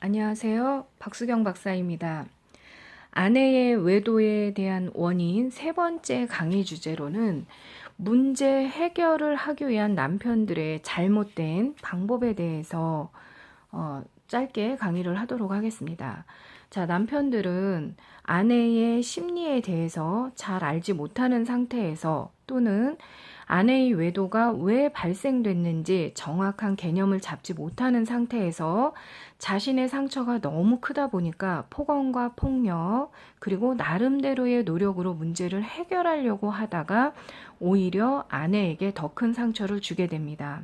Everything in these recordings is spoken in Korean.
안녕하세요. 박수경 박사입니다. 아내의 외도에 대한 원인 세 번째 강의 주제로는 문제 해결을 하기 위한 남편들의 잘못된 방법에 대해서 짧게 강의를 하도록 하겠습니다. 자, 남편들은 아내의 심리에 대해서 잘 알지 못하는 상태에서 또는 아내의 외도가 왜 발생됐는지 정확한 개념을 잡지 못하는 상태에서 자신의 상처가 너무 크다 보니까 폭언과 폭력, 그리고 나름대로의 노력으로 문제를 해결하려고 하다가 오히려 아내에게 더 큰 상처를 주게 됩니다.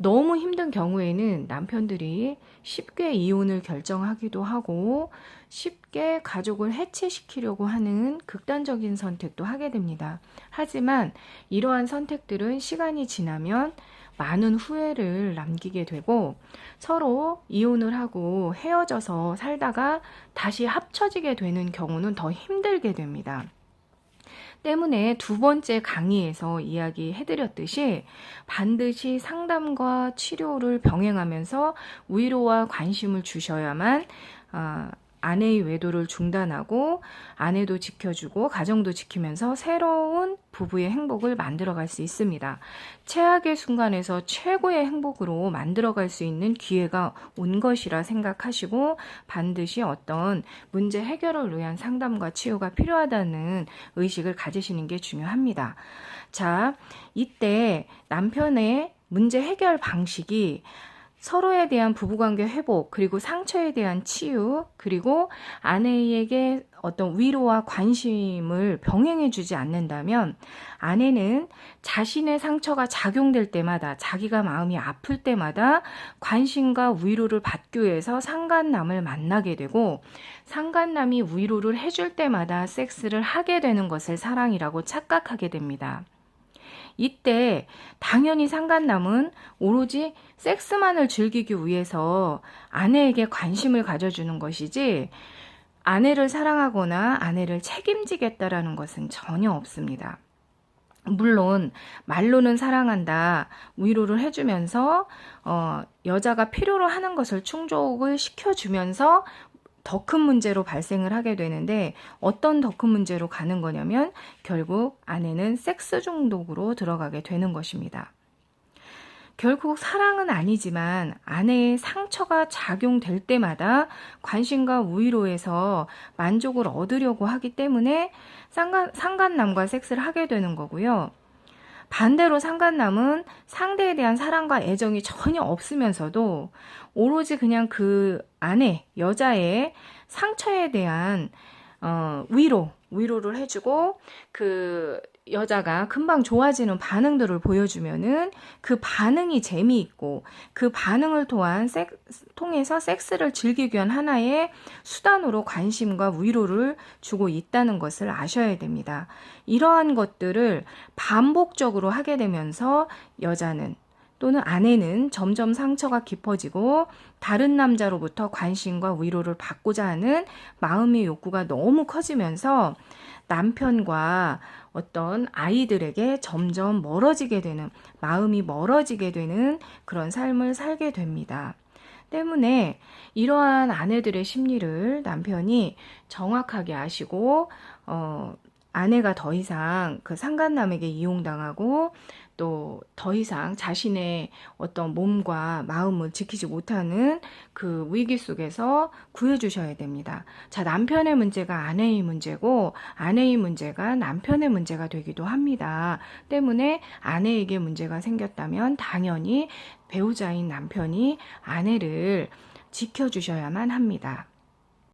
너무 힘든 경우에는 남편들이 쉽게 이혼을 결정하기도 하고 쉽게 가족을 해체시키려고 하는 극단적인 선택도 하게 됩니다. 하지만 이러한 선택들은 시간이 지나면 많은 후회를 남기게 되고 서로 이혼을 하고 헤어져서 살다가 다시 합쳐지게 되는 경우는 더 힘들게 됩니다. 때문에 두 번째 강의에서 이야기해드렸듯이 반드시 상담과 치료를 병행하면서 위로와 관심을 주셔야만 아내의 외도를 중단하고 아내도 지켜주고 가정도 지키면서 새로운 부부의 행복을 만들어갈 수 있습니다. 최악의 순간에서 최고의 행복으로 만들어갈 수 있는 기회가 온 것이라 생각하시고 반드시 어떤 문제 해결을 위한 상담과 치유가 필요하다는 의식을 가지시는 게 중요합니다. 자, 이때 남편의 문제 해결 방식이 서로에 대한 부부관계 회복, 그리고 상처에 대한 치유, 그리고 아내에게 어떤 위로와 관심을 병행해주지 않는다면 아내는 자신의 상처가 작용될 때마다, 자기가 마음이 아플 때마다 관심과 위로를 받기 위해서 상간남을 만나게 되고 상간남이 위로를 해줄 때마다 섹스를 하게 되는 것을 사랑이라고 착각하게 됩니다. 이때 당연히 상간남은 오로지 섹스만을 즐기기 위해서 아내에게 관심을 가져주는 것이지 아내를 사랑하거나 아내를 책임지겠다라는 것은 전혀 없습니다. 물론 말로는 사랑한다, 위로를 해주면서 여자가 필요로 하는 것을 충족을 시켜주면서 더 큰 문제로 발생을 하게 되는데 어떤 더 큰 문제로 가는 거냐면 결국 아내는 섹스 중독으로 들어가게 되는 것입니다. 결국 사랑은 아니지만 아내의 상처가 작용될 때마다 관심과 위로에서 만족을 얻으려고 하기 때문에 상간남과 섹스를 하게 되는 거고요. 반대로 상간남은 상대에 대한 사랑과 애정이 전혀 없으면서도 오로지 그냥 그 아내, 여자의 상처에 대한 위로를 해주고 그 여자가 금방 좋아지는 반응들을 보여주면은 그 반응이 재미있고 그 반응을 통해서 섹스를 즐기기 위한 하나의 수단으로 관심과 위로를 주고 있다는 것을 아셔야 됩니다. 이러한 것들을 반복적으로 하게 되면서 여자는 또는 아내는 점점 상처가 깊어지고 다른 남자로부터 관심과 위로를 받고자 하는 마음의 욕구가 너무 커지면서 남편과 어떤 아이들에게 점점 멀어지게 되는, 마음이 멀어지게 되는 그런 삶을 살게 됩니다. 때문에 이러한 아내들의 심리를 남편이 정확하게 아시고 아내가 더 이상 그 상간남에게 이용당하고 또 더 이상 자신의 어떤 몸과 마음을 지키지 못하는 그 위기 속에서 구해주셔야 됩니다. 자, 남편의 문제가 아내의 문제고 아내의 문제가 남편의 문제가 되기도 합니다. 때문에 아내에게 문제가 생겼다면 당연히 배우자인 남편이 아내를 지켜주셔야만 합니다.